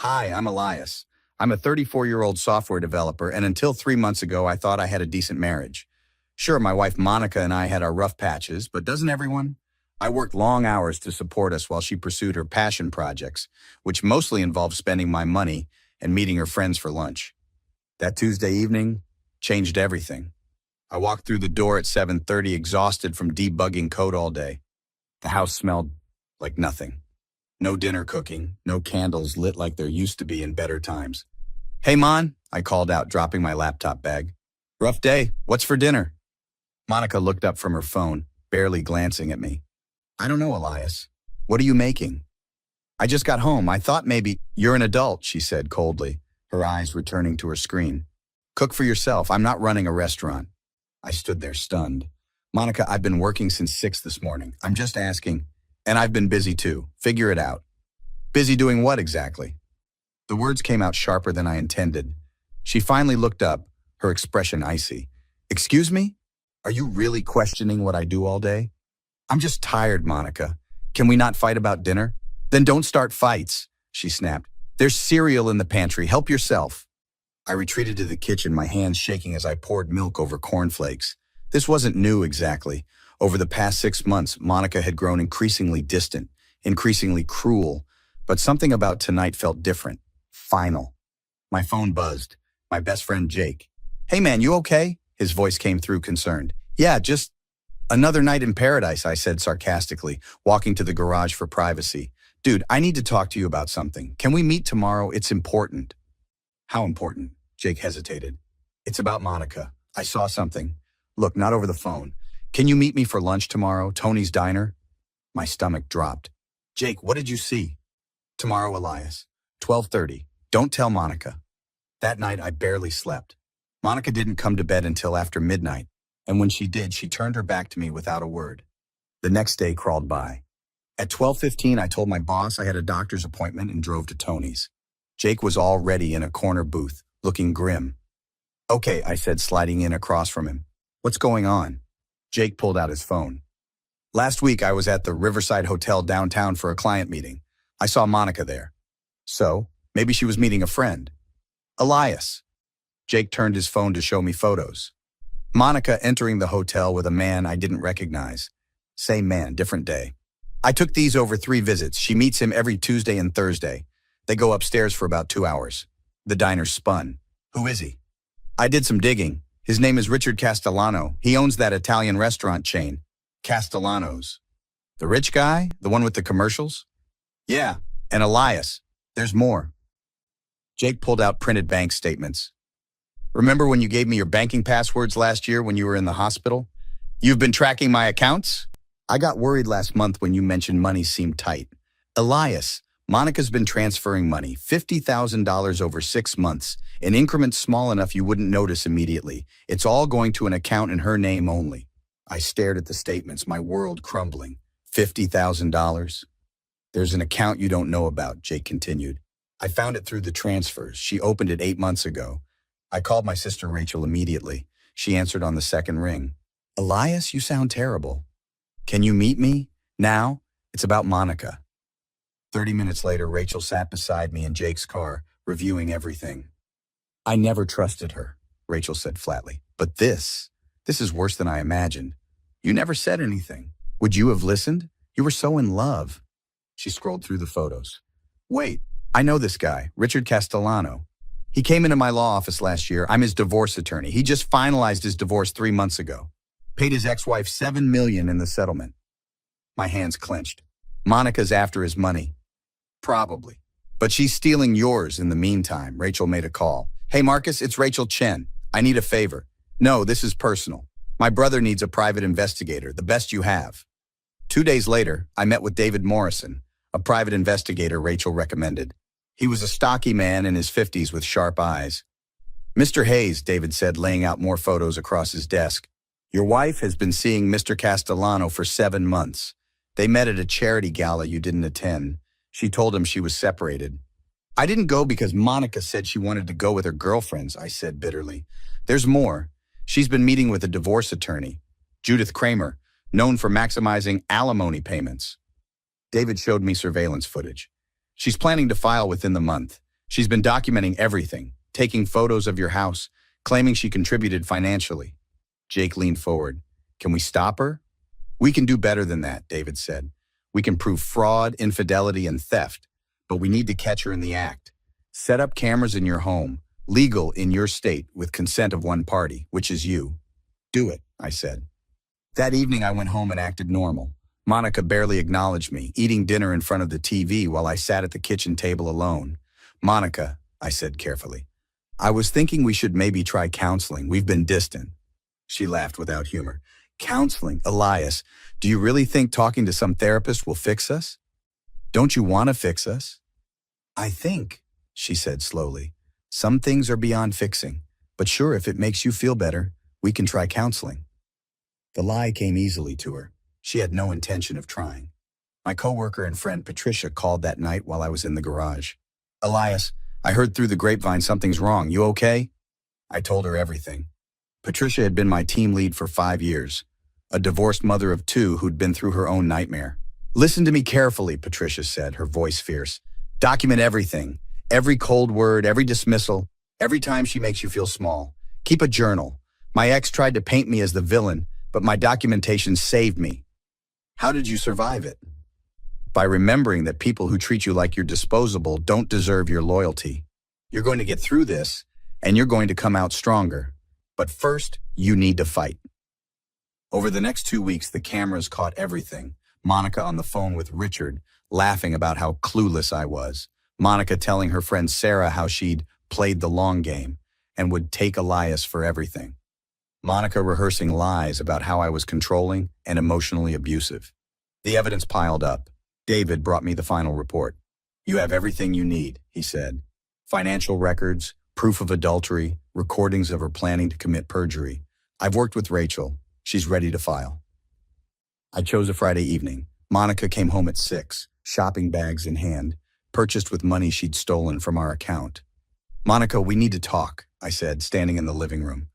Hi, I'm Elias. I'm a 34-year-old software developer, and until 3 months ago, I thought I had a decent marriage. Sure, my wife Monica and I had our rough patches, but doesn't everyone? I worked long hours to support us while she pursued her passion projects, which mostly involved spending my money and meeting her friends for lunch. That Tuesday evening changed everything. I walked through the door at 7:30, exhausted from debugging code all day. The house smelled like nothing. No dinner cooking, no candles lit like there used to be in better times. "Hey, Mon," I called out, dropping my laptop bag. "Rough day. What's for dinner?" Monica looked up from her phone, barely glancing at me. "I don't know, Elias. What are you making?" "I just got home. I thought maybe—" "You're an adult," she said coldly, her eyes returning to her screen. "Cook for yourself. I'm not running a restaurant." I stood there stunned. "Monica, I've been working since 6 this morning. I'm just asking. And I've been busy too. Figure it out." "Busy doing what exactly?" The words came out sharper than I intended. She finally looked up, her expression icy. "Excuse me? Are you really questioning what I do all day?" "I'm just tired, Monica. Can we not fight about dinner?" "Then don't start fights," she snapped. "There's cereal in the pantry. Help yourself." I retreated to the kitchen, my hands shaking as I poured milk over cornflakes. This wasn't new exactly. Over the past 6 months, Monica had grown increasingly distant, increasingly cruel, but something about tonight felt different, final. My phone buzzed. My best friend Jake. "Hey man, you okay?" His voice came through concerned. "Yeah, just another night in paradise," I said sarcastically, walking to the garage for privacy. "Dude, I need to talk to you about something. Can we meet tomorrow? It's important." "How important?" Jake hesitated. "It's about Monica. I saw something. Look, not over the phone. Can you meet me for lunch tomorrow, Tony's Diner?" My stomach dropped. "Jake, what did you see?" "Tomorrow, Elias. 12:30. Don't tell Monica." That night, I barely slept. Monica didn't come to bed until after midnight, and when she did, she turned her back to me without a word. The next day crawled by. At 12:15, I told my boss I had a doctor's appointment and drove to Tony's. Jake was already in a corner booth, looking grim. "Okay," I said, sliding in across from him. "What's going on?" Jake pulled out his phone. "Last week, I was at the Riverside Hotel downtown for a client meeting. I saw Monica there." "So, maybe she was meeting a friend." "Elias." Jake turned his phone to show me photos. Monica entering the hotel with a man I didn't recognize. Same man, different day. "I took these over 3 visits. She meets him every Tuesday and Thursday. They go upstairs for about 2 hours. The diner spun. Who is he?" I did some digging. His name is Richard Castellano. He owns that Italian restaurant chain, Castellano's. "The rich guy? The one with the commercials?" "Yeah, and Elias. There's more." Jake pulled out printed bank statements. "Remember when you gave me your banking passwords last year when you were in the hospital? You've been tracking my accounts?" "I got worried last month when you mentioned money seemed tight." "Elias, Monica's been transferring money, $50,000 over 6 months, in increments small enough you wouldn't notice immediately. It's all going to an account in her name only." I stared at the statements, my world crumbling. $50,000? "There's an account you don't know about," Jake continued. "I found it through the transfers. She opened it 8 months ago. I called my sister Rachel immediately. She answered on the second ring. "Elias, you sound terrible. Can you meet me? Now? It's about Monica." 30 minutes later, Rachel sat beside me in Jake's car, reviewing everything. "I never trusted her," Rachel said flatly. "But this is worse than I imagined. You never said anything. Would you have listened? You were so in love." She scrolled through the photos. "Wait, I know this guy, Richard Castellano. He came into my law office last year. I'm his divorce attorney. He just finalized his divorce 3 months ago. Paid his ex-wife $7 million in the settlement." My hands clenched. "Monica's after his money." "Probably. But she's stealing yours in the meantime." Rachel made a call. "Hey, Marcus, it's Rachel Chen. I need a favor." "No, this is personal. My brother needs a private investigator, the best you have." 2 days later, I met with David Morrison, a private investigator Rachel recommended. He was a stocky man in his 50s with sharp eyes. "Mr. Hayes," David said, laying out more photos across his desk. "Your wife has been seeing Mr. Castellano for 7 months. They met at a charity gala you didn't attend. She told him she was separated." "I didn't go because Monica said she wanted to go with her girlfriends," I said bitterly. "There's more. She's been meeting with a divorce attorney, Judith Kramer, known for maximizing alimony payments." David showed me surveillance footage. "She's planning to file within the month. She's been documenting everything, taking photos of your house, claiming she contributed financially. Jake leaned forward. Can we stop her? We can do better than that, David said. We can prove fraud, infidelity, and theft, but we need to catch her in the act. Set up cameras in your home, legal in your state with consent of one party, which is you. Do it, I said. That evening I went home and acted normal. Monica barely acknowledged me, eating dinner in front of the TV while I sat at the kitchen table alone. Monica, I said carefully, I was thinking we should maybe try counseling. We've been distant. She laughed without humor. Counseling? Elias, do you really think talking to some therapist will fix us? Don't you want to fix us? I think, she said slowly, some things are beyond fixing. But sure, if it makes you feel better, we can try counseling. The lie came easily to her. She had no intention of trying. My coworker and friend Patricia called that night while I was in the garage. Elias, I heard through the grapevine something's wrong. You okay? I told her everything. Patricia had been my team lead for 5 years, a divorced mother of 2 who'd been through her own nightmare. Listen to me carefully, Patricia said, her voice fierce. Document everything, every cold word, every dismissal, every time she makes you feel small. Keep a journal. My ex tried to paint me as the villain, but my documentation saved me. How did you survive it? By remembering that people who treat you like you're disposable don't deserve your loyalty. You're going to get through this, and you're going to come out stronger. But first, you need to fight. Over the next 2 weeks, the cameras caught everything. Monica on the phone with Richard, laughing about how clueless I was. Monica telling her friend Sarah how she'd played the long game and would take Elias for everything. Monica rehearsing lies about how I was controlling and emotionally abusive. The evidence piled up. David brought me the final report. You have everything you need, he said. Financial records, proof of adultery, recordings of her planning to commit perjury. I've worked with Rachel. She's ready to file. I chose a Friday evening. Monica came home at 6, shopping bags in hand, purchased with money she'd stolen from our account. Monica, we need to talk, I said, standing in the living room.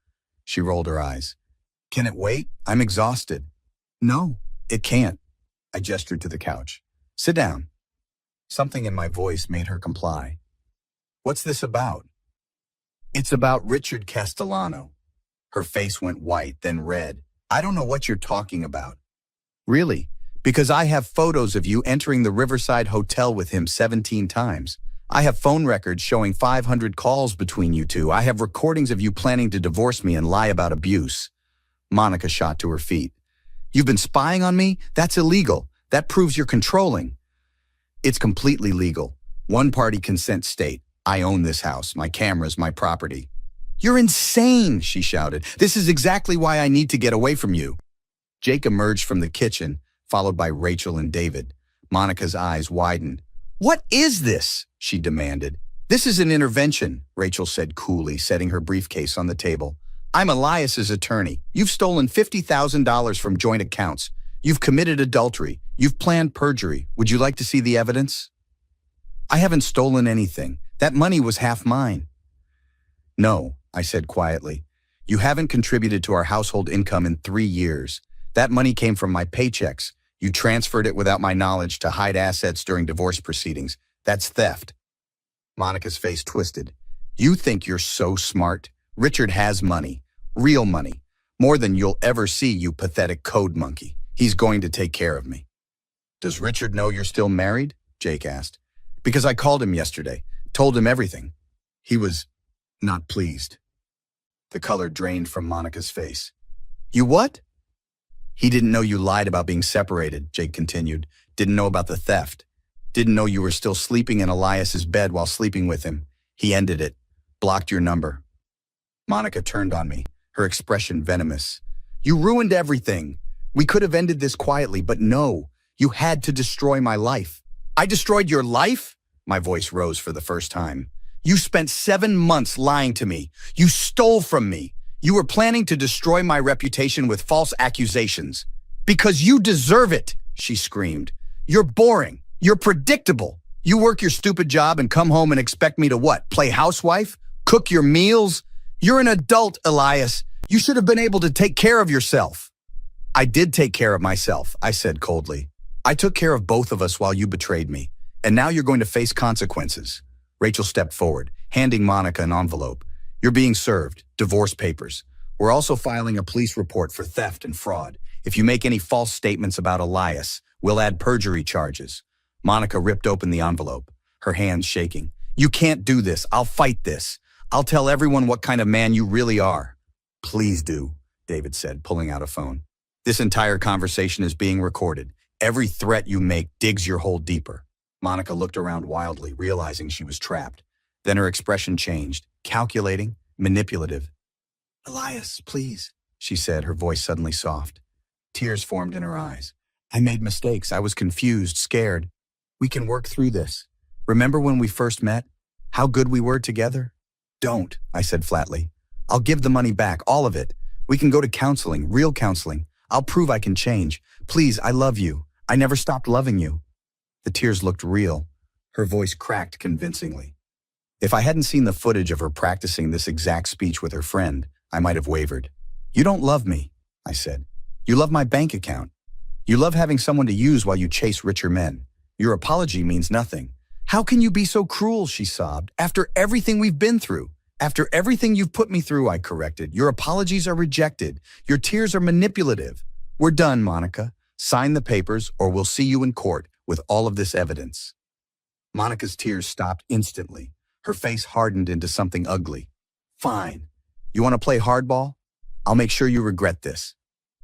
She rolled her eyes. Can it wait? I'm exhausted. No, it can't. I gestured to the couch. Sit down. Something in my voice made her comply. What's this about? It's about Richard Castellano. Her face went white, then red. I don't know what you're talking about. Really? Because I have photos of you entering the Riverside Hotel with him 17 times. I have phone records showing 500 calls between you two. I have recordings of you planning to divorce me and lie about abuse. Monica shot to her feet. You've been spying on me? That's illegal. That proves you're controlling. It's completely legal. One-party consent state. I own this house, my cameras, my property. You're insane, she shouted. This is exactly why I need to get away from you. Jake emerged from the kitchen, followed by Rachel and David. Monica's eyes widened. What is this? She demanded. This is an intervention, Rachel said coolly, setting her briefcase on the table. I'm Elias's attorney. You've stolen $50,000 from joint accounts. You've committed adultery. You've planned perjury. Would you like to see the evidence? I haven't stolen anything. That money was half mine. No, I said quietly. You haven't contributed to our household income in 3 years. That money came from my paychecks. You transferred it without my knowledge to hide assets during divorce proceedings. That's theft. Monica's face twisted. You think you're so smart? Richard has money. Real money. More than you'll ever see, you pathetic code monkey. He's going to take care of me. Does Richard know you're still married? Jake asked. Because I called him yesterday. Told him everything. He was not pleased. The color drained from Monica's face. You what? He didn't know you lied about being separated, Jake continued. Didn't know about the theft. Didn't know you were still sleeping in Elias's bed while sleeping with him. He ended it. Blocked your number. Monica turned on me, her expression venomous. You ruined everything. We could have ended this quietly, but no. You had to destroy my life. I destroyed your life? My voice rose for the first time. You spent 7 months lying to me. You stole from me. You were planning to destroy my reputation with false accusations. Because you deserve it, she screamed. You're boring. You're predictable. You work your stupid job and come home and expect me to what? Play housewife? Cook your meals? You're an adult, Elias. You should have been able to take care of yourself. I did take care of myself, I said coldly. I took care of both of us while you betrayed me, and now you're going to face consequences. Rachel stepped forward, handing Monica an envelope. You're being served. Divorce papers. We're also filing a police report for theft and fraud. If you make any false statements about Elias, we'll add perjury charges. Monica ripped open the envelope, her hands shaking. You can't do this. I'll fight this. I'll tell everyone what kind of man you really are. Please do, David said, pulling out a phone. This entire conversation is being recorded. Every threat you make digs your hole deeper. Monica looked around wildly, realizing she was trapped. Then her expression changed, calculating, manipulative. Elias, please, she said, her voice suddenly soft. Tears formed in her eyes. I made mistakes. I was confused, scared. We can work through this. Remember when we first met? How good we were together? Don't, I said flatly. I'll give the money back, all of it. We can go to counseling, real counseling. I'll prove I can change. Please, I love you. I never stopped loving you. The tears looked real. Her voice cracked convincingly. If I hadn't seen the footage of her practicing this exact speech with her friend, I might have wavered. You don't love me, I said. You love my bank account. You love having someone to use while you chase richer men. Your apology means nothing. How can you be so cruel, she sobbed, after everything we've been through? After everything you've put me through, I corrected. Your apologies are rejected. Your tears are manipulative. We're done, Monica. Sign the papers or we'll see you in court with all of this evidence. Monica's tears stopped instantly. Her face hardened into something ugly. Fine. You want to play hardball? I'll make sure you regret this.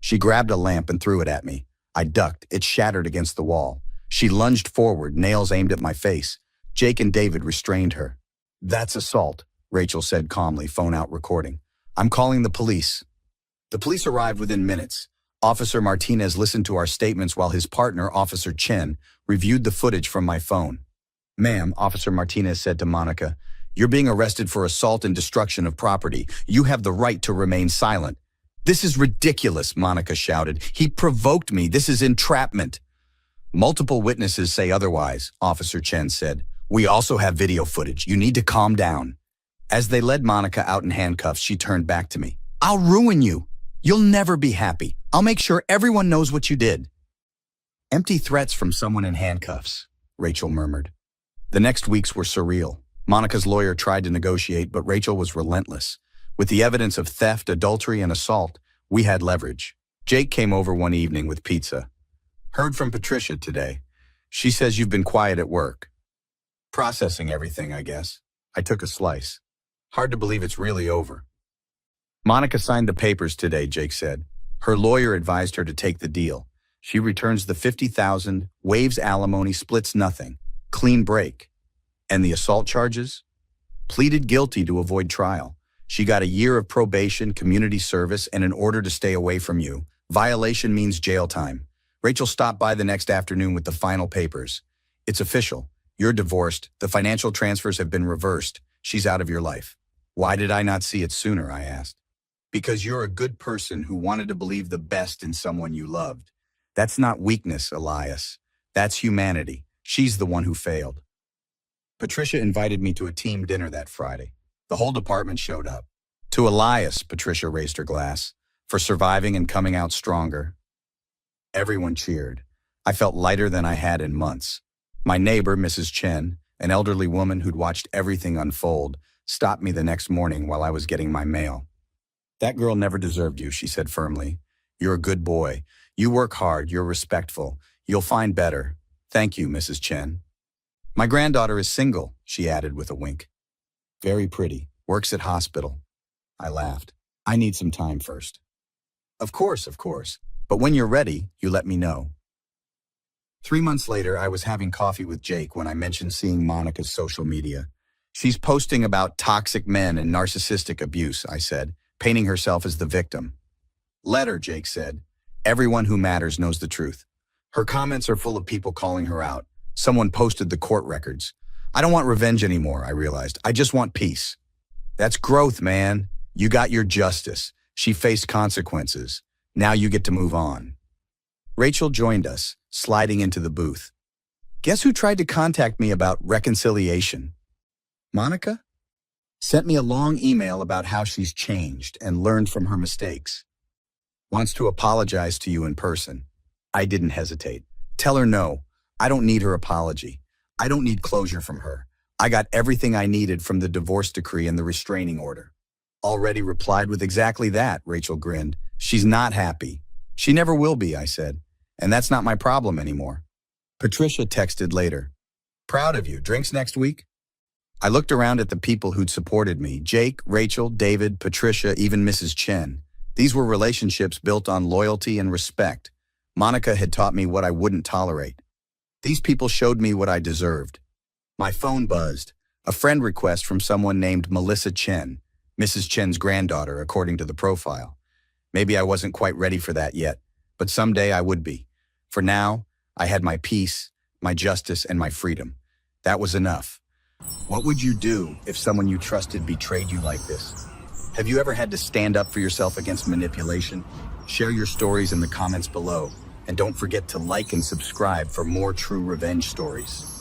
She grabbed a lamp and threw it at me. I ducked. It shattered against the wall. She lunged forward, nails aimed at my face. Jake and David restrained her. That's assault, Rachel said calmly, phone out recording. I'm calling the police. The police arrived within minutes. Officer Martinez listened to our statements while his partner, Officer Chen, reviewed the footage from my phone. Ma'am, Officer Martinez said to Monica, you're being arrested for assault and destruction of property. You have the right to remain silent. This is ridiculous, Monica shouted. He provoked me. This is entrapment. Multiple witnesses say otherwise, Officer Chen said. We also have video footage. You need to calm down. As they led Monica out in handcuffs, she turned back to me. I'll ruin you. You'll never be happy. I'll make sure everyone knows what you did. Empty threats from someone in handcuffs, Rachel murmured. The next weeks were surreal. Monica's lawyer tried to negotiate, but Rachel was relentless. With the evidence of theft, adultery, and assault, we had leverage. Jake came over one evening with pizza. Heard from Patricia today. She says you've been quiet at work. Processing everything, I guess. I took a slice. Hard to believe it's really over. Monica signed the papers today, Jake said. Her lawyer advised her to take the deal. She returns the $50,000, waives alimony, splits nothing. Clean break. And the assault charges? Pleaded guilty to avoid trial. She got a year of probation, community service, and an order to stay away from you. Violation means jail time. Rachel stopped by the next afternoon with the final papers. It's official. You're divorced. The financial transfers have been reversed. She's out of your life. Why did I not see it sooner, I asked. Because you're a good person who wanted to believe the best in someone you loved. That's not weakness, Elias. That's humanity. She's the one who failed. Patricia invited me to a team dinner that Friday. The whole department showed up. To Elias, Patricia raised her glass, for surviving and coming out stronger. Everyone cheered. I felt lighter than I had in months. My neighbor, Mrs. Chen, an elderly woman who'd watched everything unfold, stopped me the next morning while I was getting my mail. That girl never deserved you, she said firmly. You're a good boy. You work hard. You're respectful. You'll find better. Thank you, Mrs. Chen. My granddaughter is single, she added with a wink. Very pretty. Works at hospital. I laughed. I need some time first. Of course. But when you're ready, you let me know. 3 months later, I was having coffee with Jake when I mentioned seeing Monica's social media. She's posting about toxic men and narcissistic abuse, I said, painting herself as the victim. Let her, Jake said. Everyone who matters knows the truth. Her comments are full of people calling her out. Someone posted the court records. I don't want revenge anymore, I realized. I just want peace. That's growth, man. You got your justice. She faced consequences. Now you get to move on. Rachel joined us, sliding into the booth. Guess who tried to contact me about reconciliation? Monica? Sent me a long email about how she's changed and learned from her mistakes. Wants to apologize to you in person. I didn't hesitate. Tell her no. I don't need her apology. I don't need closure from her. I got everything I needed from the divorce decree and the restraining order. Already replied with exactly that, Rachel grinned. She's not happy. She never will be, I said. And that's not my problem anymore. Patricia texted later. Proud of you. Drinks next week? I looked around at the people who'd supported me. Jake, Rachel, David, Patricia, even Mrs. Chen. These were relationships built on loyalty and respect. Monica had taught me what I wouldn't tolerate. These people showed me what I deserved. My phone buzzed. A friend request from someone named Melissa Chen, Mrs. Chen's granddaughter, according to the profile. Maybe I wasn't quite ready for that yet, but someday I would be. For now, I had my peace, my justice, and my freedom. That was enough. What would you do if someone you trusted betrayed you like this? Have you ever had to stand up for yourself against manipulation? Share your stories in the comments below, and don't forget to like and subscribe for more true revenge stories.